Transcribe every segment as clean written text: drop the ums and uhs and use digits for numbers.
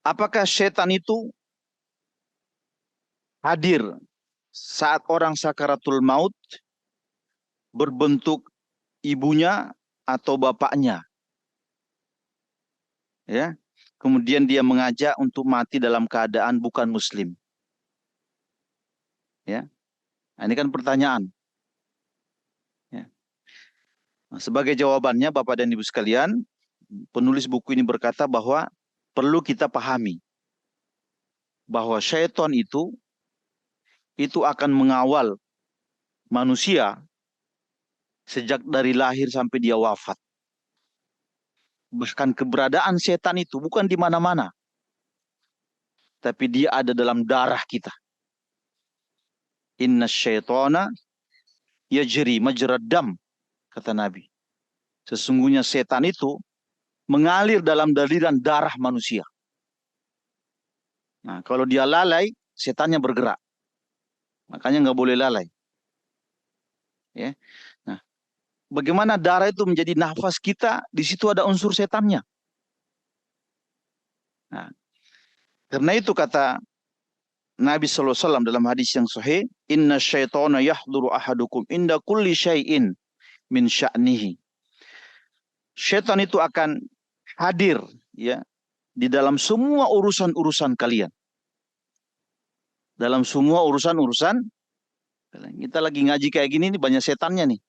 Apakah setan itu hadir saat orang sakaratul maut berbentuk ibunya atau bapaknya, ya? Kemudian dia mengajak untuk mati dalam keadaan bukan muslim, ya. Nah, ini kan pertanyaan, ya. Nah, sebagai jawabannya, Bapak dan Ibu sekalian, penulis buku ini berkata bahwa perlu kita pahami bahwa syaitan itu akan mengawal manusia sejak dari lahir sampai dia wafat. Bahkan keberadaan setan itu bukan di mana-mana, tapi dia ada dalam darah kita. Inna syaitana yajri majrad dam, kata Nabi. Sesungguhnya setan itu mengalir dalam aliran darah manusia. Nah, kalau dia lalai, setannya bergerak. Makanya nggak boleh lalai. Ya. Nah, bagaimana darah itu menjadi nafas kita? Di situ ada unsur setannya. Nah, karena itu kata Nabi SAW dalam hadis yang sahih, Inna syaitana yahduru ahadukum inda kulli syai'in min sya'nihi. Syaitan itu akan hadir, ya, di dalam semua urusan-urusan kalian. Dalam semua urusan-urusan, kita lagi ngaji kayak gini nih, banyak setannya nih.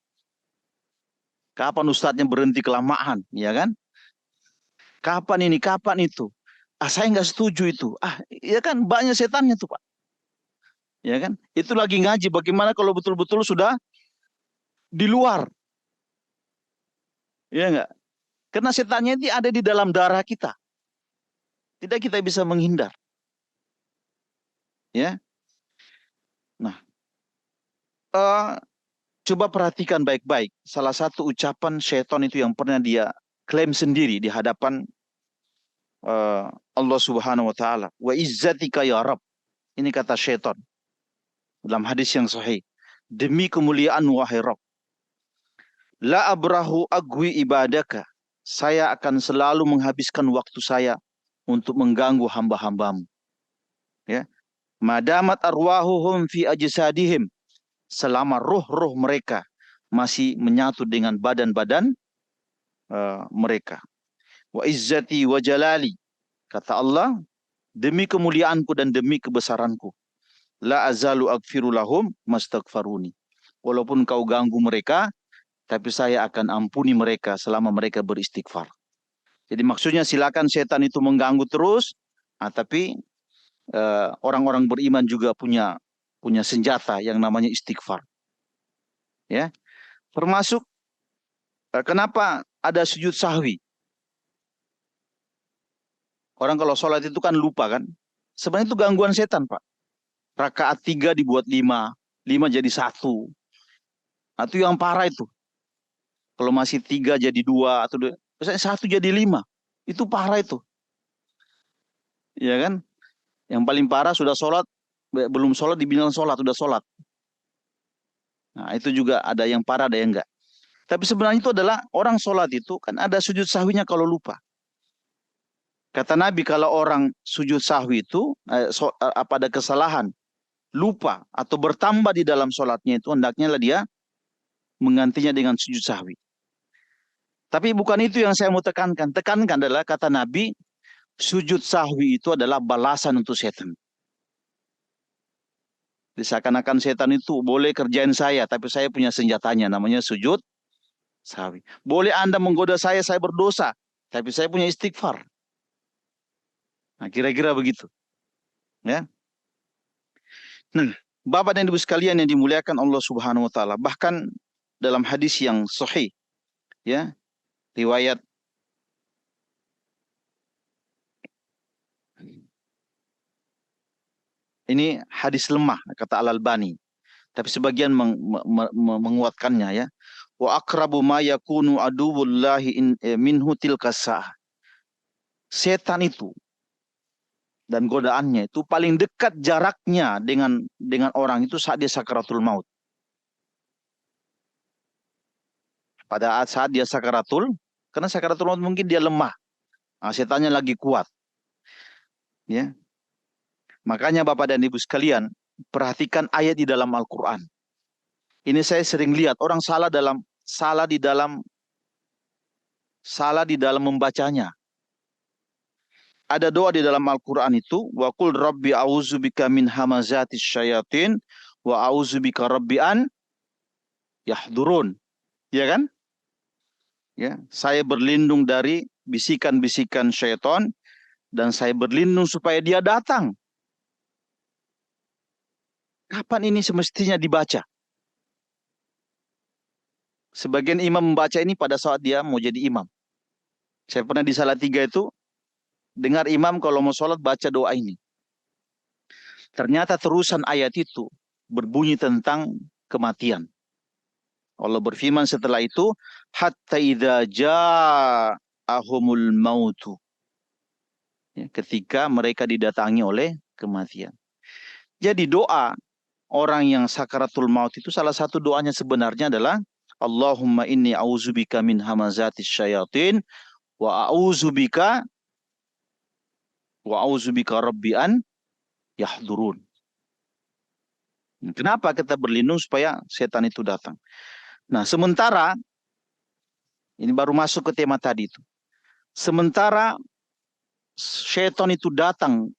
Kapan ustadznya berhenti kelamaan, ya kan? Kapan ini, kapan itu? Ah, saya nggak setuju itu. Ah, ya kan banyak setannya tuh, Pak. Ya kan? Itu lagi ngaji. Bagaimana kalau betul-betul sudah di luar? Ya enggak? Karena setannya itu ada di dalam darah kita. Tidak kita bisa menghindar. Ya. Nah, eh, coba perhatikan baik-baik. Salah satu ucapan syaitan itu yang pernah dia klaim sendiri di hadapan Allah Subhanahu wa taala. Wa izzatika ya Rabb. Ini kata syaitan dalam hadis yang sahih. Demi kemuliaan wahai Rabb, la abrahu agwi ibadaka. Saya akan selalu menghabiskan waktu saya untuk mengganggu hamba-hambamu. Ya. Madamat arwahuhum fi ajsadihim. Selama roh-roh mereka masih menyatu dengan badan-badan mereka. Wa izzati wa jalali. Kata Allah, demi kemuliaanku dan demi kebesaranku. La azalu aghfiru lahum mastaghfaruni. Walaupun kau ganggu mereka, tapi saya akan ampuni mereka selama mereka beristighfar. Jadi maksudnya silakan setan itu mengganggu terus, tapi orang-orang beriman juga punya senjata yang namanya istighfar. Ya, termasuk kenapa ada sujud sahwi? Orang kalau sholat itu kan lupa kan? Sebenarnya itu gangguan setan, Pak. Rakaat 3 dibuat 5, 5 jadi 1. Atau yang parah itu. Kalau masih 3 jadi 2, atau misalnya 1 jadi 5. Itu parah itu. Ya kan? Yang paling parah sudah sholat, belum sholat dibilang sholat, sudah sholat. Nah itu juga ada yang parah, ada yang enggak. Tapi sebenarnya itu adalah orang sholat itu kan ada sujud sahwinya kalau lupa. Kata Nabi kalau orang sujud sahwi itu apa ada kesalahan, lupa atau bertambah di dalam sholatnya itu hendaknya lah dia menggantinya dengan sujud sahwi. Tapi bukan itu yang saya mau tekankan. Tekankan adalah kata Nabi, sujud sahwi itu adalah balasan untuk setan. Seakan-akan setan itu boleh kerjain saya, tapi saya punya senjatanya, namanya sujud sahwi. Boleh Anda menggoda saya berdosa, tapi saya punya istighfar. Nah, kira-kira begitu. Ya. Nah, Bapak dan Ibu sekalian yang dimuliakan Allah Subhanahu wa taala, bahkan dalam hadis yang sahih, ya, riwayat ini hadis lemah kata Al-Albani, tapi sebagian menguatkannya, ya. Wa akrabu ma yakunu aduwullahi minhu tilka sa'ah. Setan itu dan godaannya itu paling dekat jaraknya dengan orang itu saat dia sakaratul maut. Pada saat dia sakaratul, karena sakaratul maut mungkin dia lemah. Nah, setannya lagi kuat. Ya. Makanya Bapak dan Ibu sekalian, perhatikan ayat di dalam Al-Qur'an. Ini saya sering lihat orang salah di dalam membacanya. Ada doa di dalam Al-Qur'an itu, wa qul rabbi a'udzubika min hamazatis syayatin wa a'udzubika rabbi an yahdurun. Ya kan? Ya, saya berlindung dari bisikan-bisikan syaitan dan saya berlindung supaya dia datang. Kapan ini semestinya dibaca? Sebagian imam membaca ini pada saat dia mau jadi imam. Saya pernah di Salatiga itu dengar imam kalau mau sholat baca doa ini. Ternyata terusan ayat itu berbunyi tentang kematian. Allah berfirman setelah itu, hatta idza ja'ahumul mautu. Ya, ketika mereka didatangi oleh kematian. Jadi doa orang yang sakaratul maut itu salah satu doanya sebenarnya adalah Allahumma inni a'udzubika min hamazatis syayatin wa a'udzubika rabbi an yahdurun. Kenapa kita berlindung supaya setan itu datang? Nah, sementara ini baru masuk ke tema tadi itu. Sementara setan itu datang,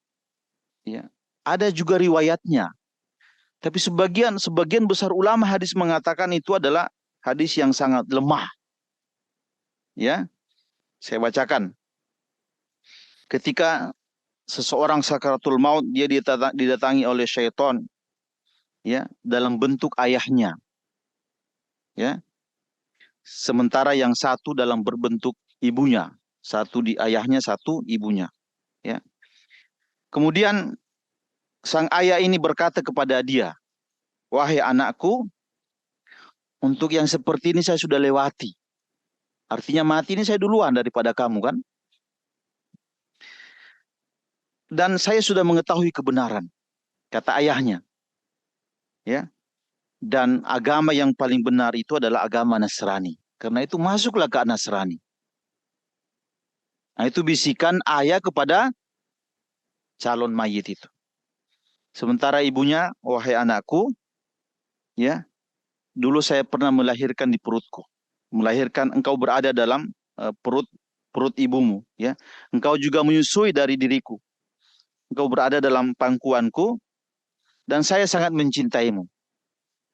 ya, ada juga riwayatnya. Tapi sebagian besar ulama hadis mengatakan itu adalah hadis yang sangat lemah. Ya, saya bacakan. Ketika seseorang sakaratul maut, dia didatangi oleh syaitan, ya, dalam bentuk ayahnya, ya. Sementara yang satu dalam berbentuk ibunya, satu di ayahnya, satu ibunya, ya. Kemudian sang ayah ini berkata kepada dia, wahai anakku, untuk yang seperti ini saya sudah lewati. Artinya mati ini saya duluan daripada kamu kan. Dan saya sudah mengetahui kebenaran, kata ayahnya. Ya. Dan agama yang paling benar itu adalah agama Nasrani. Karena itu masuklah ke Nasrani. Nah, itu bisikan ayah kepada calon mayit itu. Sementara ibunya, wahai anakku, ya, dulu saya pernah melahirkan di perutku. Melahirkan engkau berada dalam perut ibumu, ya. Engkau juga menyusui dari diriku. Engkau berada dalam pangkuanku dan saya sangat mencintaimu,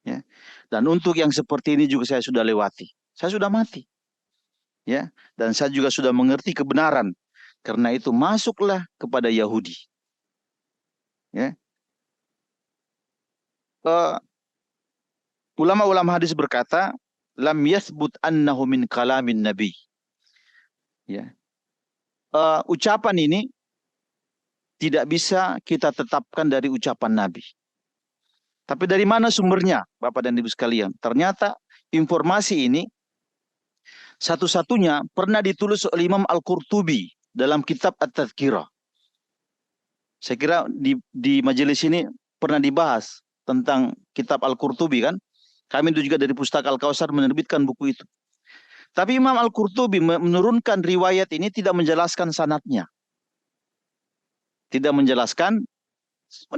ya. Dan untuk yang seperti ini juga saya sudah lewati. Saya sudah mati, ya. Dan saya juga sudah mengerti kebenaran. Karena itu masuklah kepada Yahudi, ya. Uh, Ulama-ulama hadis berkata, lam yathbut annahu min kalamin nabi. Ya. Ucapan ini tidak bisa kita tetapkan dari ucapan Nabi. Tapi dari mana sumbernya, Bapak dan Ibu sekalian? Ternyata informasi ini satu-satunya pernah ditulis oleh Imam Al-Qurtubi dalam kitab At-Tadhkirah. Saya kira di majelis ini pernah dibahas tentang kitab Al-Qurtubi kan? Kami itu juga dari Pustaka Al-Kausar menerbitkan buku itu. Tapi Imam Al-Qurtubi menurunkan riwayat ini tidak menjelaskan sanadnya. Tidak menjelaskan,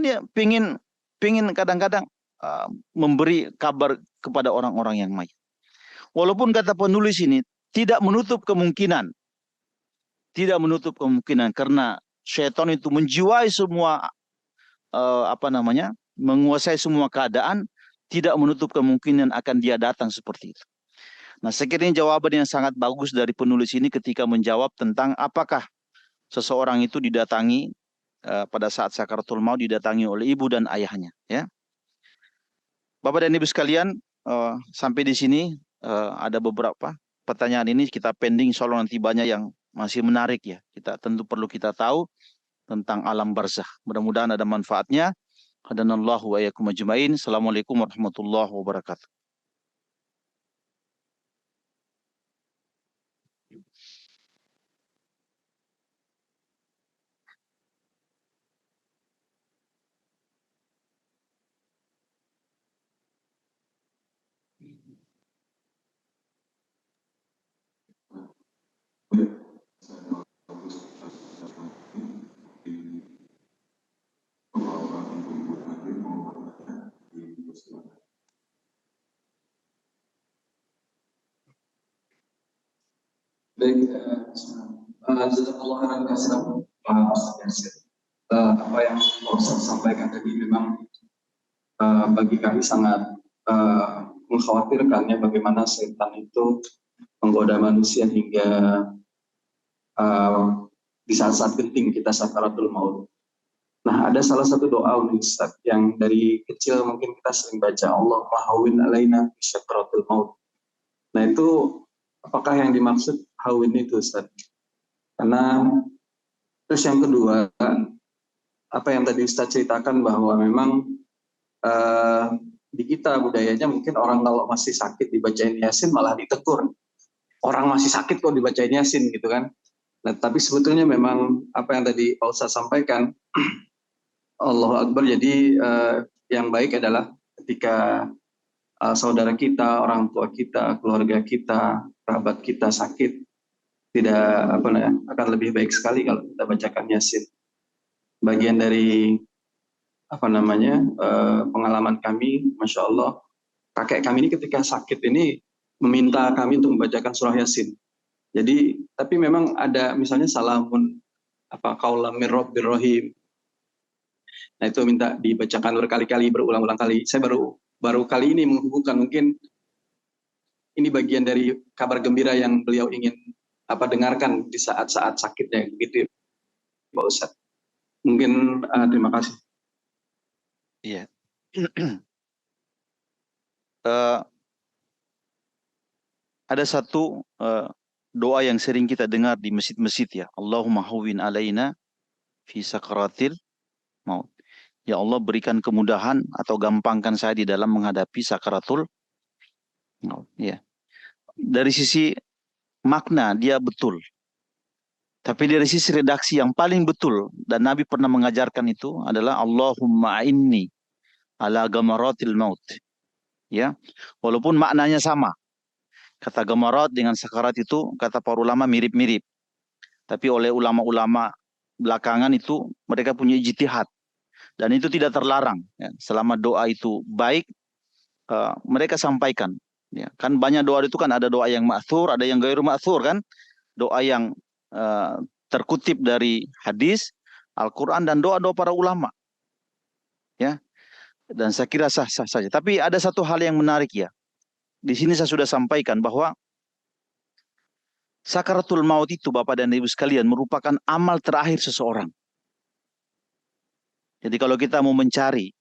dia pingin kadang-kadang memberi kabar kepada orang-orang yang mayit. Walaupun kata penulis ini tidak menutup kemungkinan karena syaitan itu menjiwai semua menguasai semua keadaan, tidak menutup kemungkinan akan dia datang seperti itu. Nah, sekiranya jawaban yang sangat bagus dari penulis ini ketika menjawab tentang apakah seseorang itu didatangi pada saat sakaratul maut didatangi oleh ibu dan ayahnya, ya. Bapak dan Ibu sekalian, sampai di sini ada beberapa pertanyaan ini kita pending, soal nanti banyak yang masih menarik ya. Kita tentu perlu kita tahu tentang alam barzakh. Mudah-mudahan ada manfaatnya. Hadanallahu wa iyyakum ajmain. Assalamualaikum warahmatullahi wabarakatuh. Baik, jazakallah khairan katsiran, Pak Ustaz Yasir. Apa yang Pak Ustaz sampaikan tadi memang bagi kami sangat mengkhawatirkan ya, bagaimana setan itu menggoda manusia hingga di saat-saat genting kita sakaratul maut. Nah, ada salah satu doa Ustaz yang dari kecil mungkin kita sering baca, Allah mahawin alaina fi sakaratul maut. Nah, itu apakah yang dimaksud hawin itu Ustaz? Karena terus yang kedua, apa yang tadi Ustaz ceritakan bahwa memang di kita budayanya mungkin orang kalau masih sakit dibacain Yasin malah ditegur. Orang masih sakit kok dibacain Yasin gitu kan. Nah, tapi sebetulnya memang apa yang tadi Pak Ustaz sampaikan, Allahu Akbar, jadi yang baik adalah ketika saudara kita, orang tua kita, keluarga kita, kerabat kita sakit, tidak akan lebih baik sekali kalau kita bacakan Yasin. Bagian dari pengalaman kami, Masya Allah, kakek kami ini ketika sakit ini meminta kami untuk membacakan surah Yasin. Jadi, tapi memang ada misalnya salamun qaulam mir rabbir rahim. Nah, itu minta dibacakan berkali-kali, berulang-ulang kali. Saya baru kali ini menghubungkan, mungkin ini bagian dari kabar gembira yang beliau ingin dengarkan di saat-saat sakitnya gitu, Pak Ustadz. Mungkin terima kasih. Iya. Ada satu doa yang sering kita dengar di masjid-masjid ya. Allahumma hawwin alaina fi sakaratil maut. Ya Allah, berikan kemudahan atau gampangkan saya di dalam menghadapi sakaratul maut. Ya. Dari sisi makna dia betul. Tapi dari sisi redaksi yang paling betul dan Nabi pernah mengajarkan itu adalah Allahumma inni ala gamaratil maut. Ya. Walaupun maknanya sama. Kata gamarat dengan sakarat itu kata para ulama mirip-mirip. Tapi oleh ulama-ulama belakangan itu mereka punya ijtihad. Dan itu tidak terlarang. Ya. Selama doa itu baik, mereka sampaikan. Ya. Kan banyak doa itu kan ada doa yang ma'thur, ada yang gairu ma'thur kan. Doa yang terkutip dari hadis, Al-Quran, dan doa-doa para ulama. Ya. Dan saya kira sah-sah saja. Tapi ada satu hal yang menarik ya. Di sini saya sudah sampaikan bahwa sakaratul maut itu Bapak dan Ibu sekalian merupakan amal terakhir seseorang. Jadi kalau kita mau mencari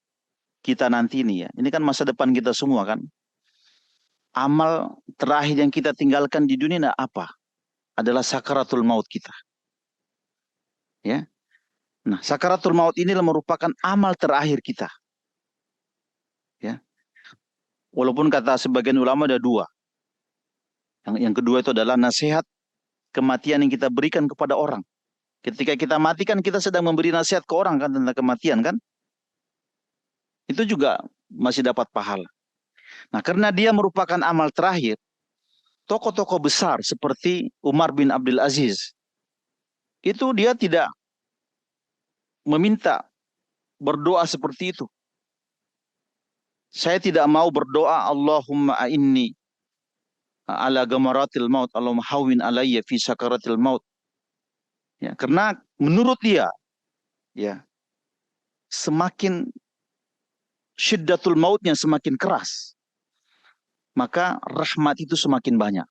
kita nanti ini ya, ini kan masa depan kita semua kan. Amal terakhir yang kita tinggalkan di dunia apa? Adalah sakaratul maut kita. Ya. Nah, sakaratul maut ini merupakan amal terakhir kita. Ya. Walaupun kata sebagian ulama ada dua. Yang kedua itu adalah nasihat kematian yang kita berikan kepada orang. Ketika kita mati kan kita sedang memberi nasihat ke orang kan tentang kematian kan. Itu juga masih dapat pahala. Nah, karena dia merupakan amal terakhir, tokoh-tokoh besar seperti Umar bin Abdul Aziz, itu dia tidak meminta berdoa seperti itu. Saya tidak mau berdoa Allahumma inni ala gamaratil maut, Allahumma hawwin alayya fi sakaratil maut. Ya, karena menurut dia, ya, semakin syiddatul mautnya semakin keras, maka rahmat itu semakin banyak.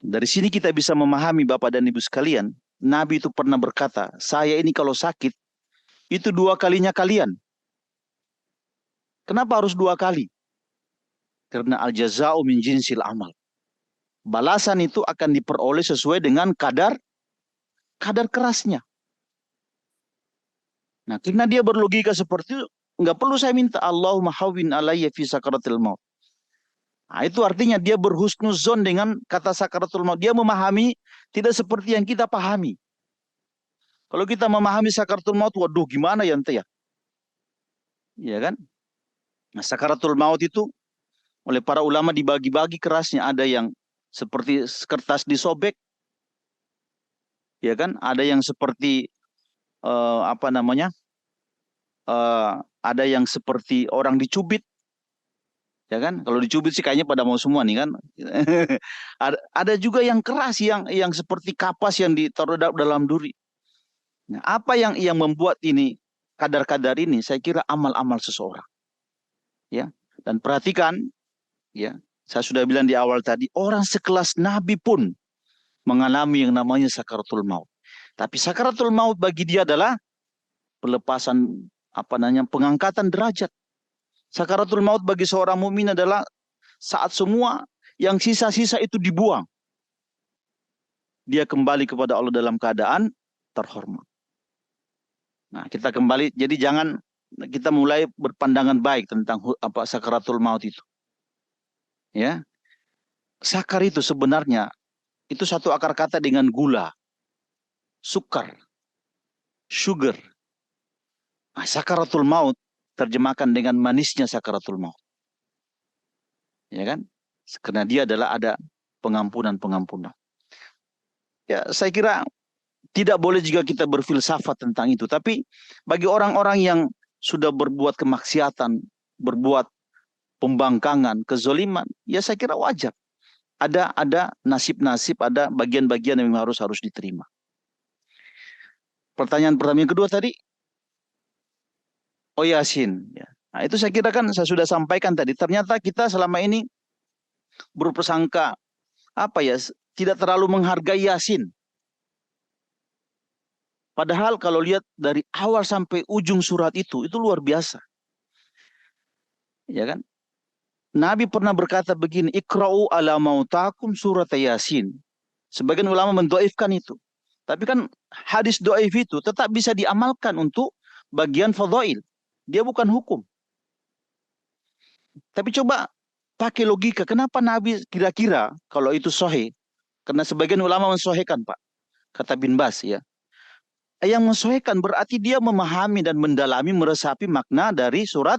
Dari sini kita bisa memahami Bapak dan Ibu sekalian, Nabi itu pernah berkata, saya ini kalau sakit, itu 2 kalinya kalian. Kenapa harus 2 kali? Karena al-jaza'u min jinsil amal. Balasan itu akan diperoleh sesuai dengan kadar kerasnya. Nah, karena dia berlogika seperti itu, nggak perlu saya minta Allahumma hawwin alayya fi sakaratil maut. Nah, itu artinya dia berhusnuzon dengan kata sakaratul maut. Dia memahami tidak seperti yang kita pahami. Kalau kita memahami sakaratul maut, waduh gimana ya ente ya? Iya kan? Nah, sakaratul maut itu oleh para ulama dibagi-bagi kerasnya. Ada yang seperti kertas disobek, ya kan? Ada yang seperti ada yang seperti orang dicubit, Ya kan? Kalau dicubit sih kayaknya pada mau semua nih kan. Ada juga yang keras yang seperti kapas yang ditaruh dalam duri. Nah, apa yang membuat ini kadar-kadar ini? Saya kira amal-amal seseorang. Ya. Dan perhatikan, ya, saya sudah bilang di awal tadi, orang sekelas Nabi pun mengalami yang namanya sakaratul maut. Tapi sakaratul maut bagi dia adalah pelepasan pengangkatan derajat. Sakaratul maut bagi seorang mukmin adalah saat semua yang sisa-sisa itu dibuang. Dia kembali kepada Allah dalam keadaan terhormat. Nah, kita kembali, jadi jangan kita mulai berpandangan baik tentang sakaratul maut itu. Ya, sakar itu sebenarnya itu satu akar kata dengan gula, sukar, sugar. Nah, sakaratul maut terjemahkan dengan manisnya sakaratul maut. Ya kan? Karena dia adalah ada pengampunan-pengampunan. Ya, saya kira tidak boleh juga kita berfilsafat tentang itu. Tapi bagi orang-orang yang sudah berbuat kemaksiatan, berbuat pembangkangan, kezoliman, ya saya kira wajar. Ada nasib-nasib, ada bagian-bagian yang harus diterima. Pertanyaan pertama yang kedua tadi, oh Yasin. Ya. Nah, itu saya kira kan saya sudah sampaikan tadi. Ternyata kita selama ini berprasangka tidak terlalu menghargai Yasin. Padahal kalau lihat dari awal sampai ujung surat itu luar biasa. Ya kan? Nabi pernah berkata begini, Iqra'u ala mautakum surat Yasin. Sebagian ulama mendoifkan itu. Tapi kan hadis doif itu tetap bisa diamalkan untuk bagian fadhail. Dia bukan hukum. Tapi coba pakai logika. Kenapa Nabi kira-kira kalau itu sahih? Karena sebagian ulama mensahihkan, Pak. Kata Bin Bas ya. Yang mensahihkan berarti dia memahami dan mendalami, meresapi makna dari surat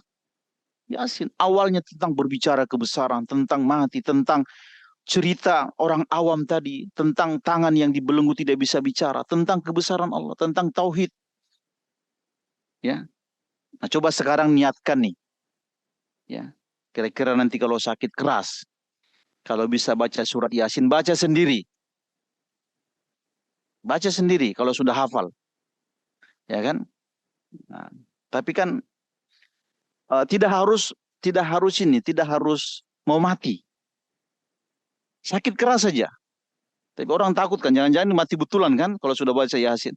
Yasin. Awalnya tentang berbicara kebesaran, tentang mati, tentang cerita orang awam tadi, tentang tangan yang dibelenggu tidak bisa bicara, tentang kebesaran Allah, tentang tauhid. Ya. Nah, coba sekarang niatkan nih. Ya. Kira-kira nanti kalau sakit keras, kalau bisa baca surat Yasin, baca sendiri. Baca sendiri kalau sudah hafal. Ya kan? Nah, tapi kan tidak harus mau mati. Sakit keras saja. Tapi orang takut kan, jangan-jangan mati betulan kan kalau sudah baca Yasin.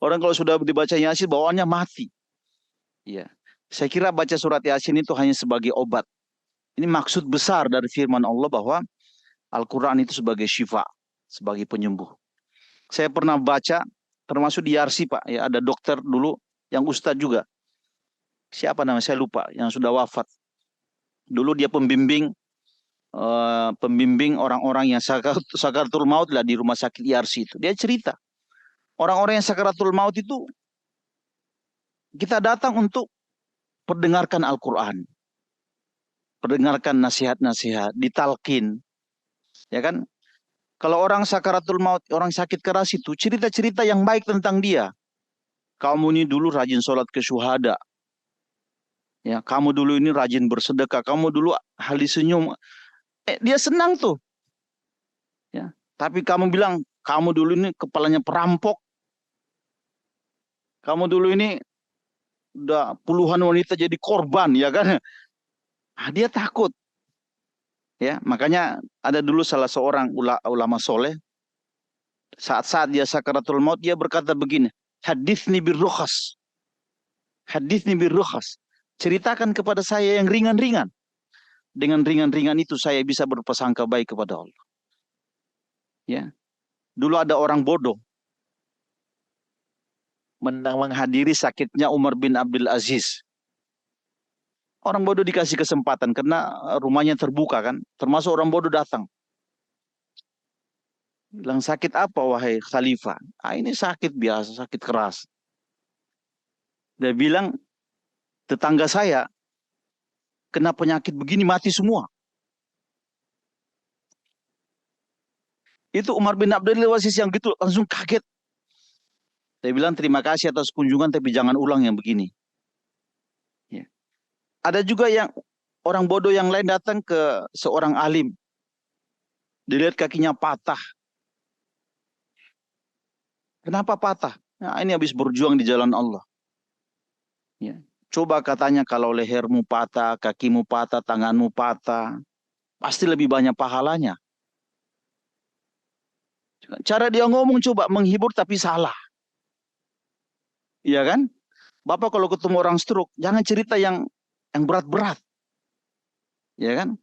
Orang kalau sudah dibaca Yasin bawaannya mati. Ya. Saya kira baca surat Yasin itu hanya sebagai obat. Ini maksud besar dari firman Allah bahwa Al-Quran itu sebagai syifa, sebagai penyembuh. Saya pernah baca, termasuk di Yarsi Pak, ya ada dokter dulu yang ustadz juga. Siapa namanya saya lupa, yang sudah wafat. Dulu dia pembimbing orang-orang yang sakaratul maut lah di rumah sakit Yarsi itu. Dia cerita, orang-orang yang sakaratul maut itu kita datang untuk perdengarkan Al-Quran, perdengarkan nasihat-nasihat, ditalkin, ya kan? Kalau orang sakaratul maut, orang sakit keras itu cerita-cerita yang baik tentang dia. Kamu ini dulu rajin sholat ke syuhada, ya. Kamu dulu ini rajin bersedekah, kamu dulu ahli senyum. Dia senang tuh, ya. Tapi kamu bilang kamu dulu ini kepalanya perampok, kamu dulu ini udah puluhan wanita jadi korban, ya kan? Dia takut. Ya, makanya ada dulu salah seorang ulama soleh, saat-saat dia sakaratul maut, dia berkata begini, hadithni birrukhas, hadithni birrukhas, ceritakan kepada saya yang ringan-ringan. Dengan ringan-ringan itu saya bisa berprasangka baik kepada Allah. Ya, dulu ada orang bodoh menghadiri sakitnya Umar bin Abdul Aziz. Orang bodoh dikasih kesempatan karena rumahnya terbuka kan, termasuk orang bodoh datang. Bilang sakit apa wahai khalifah? Ini sakit biasa, sakit keras. Dia bilang tetangga saya kena penyakit begini mati semua. Itu Umar bin Abdul Aziz yang gitu langsung kaget. Saya bilang terima kasih atas kunjungan tapi jangan ulang yang begini. Ya. Ada juga yang orang bodoh yang lain datang ke seorang alim. Dilihat kakinya patah. Kenapa patah? Nah, ini habis berjuang di jalan Allah. Ya. Coba katanya kalau lehermu patah, kakimu patah, tanganmu patah, pasti lebih banyak pahalanya. Cara dia ngomong coba menghibur tapi salah. Iya kan? Bapak kalau ketemu orang stroke, jangan cerita yang berat-berat. Ya kan?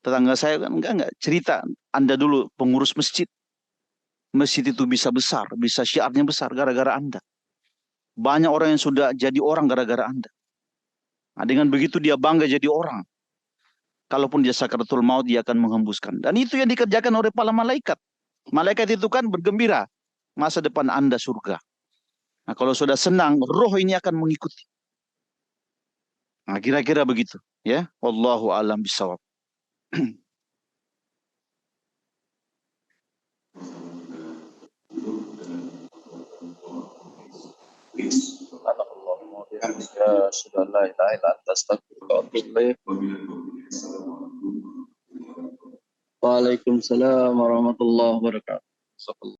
Tetangga saya kan enggak cerita. Anda dulu pengurus masjid. Masjid itu bisa besar, bisa syiarnya besar gara-gara Anda. Banyak orang yang sudah jadi orang gara-gara Anda. Nah, dengan begitu dia bangga jadi orang. Kalaupun dia sakaratul maut, dia akan menghembuskan. Dan itu yang dikerjakan oleh para malaikat. Malaikat itu kan bergembira. Masa depan Anda surga. Nah, kalau sudah senang, roh ini akan mengikuti. Nah, kira-kira begitu. Ya, wallahu a'lam bishawab. Waalaikumsalam warahmatullahi wabarakatuh.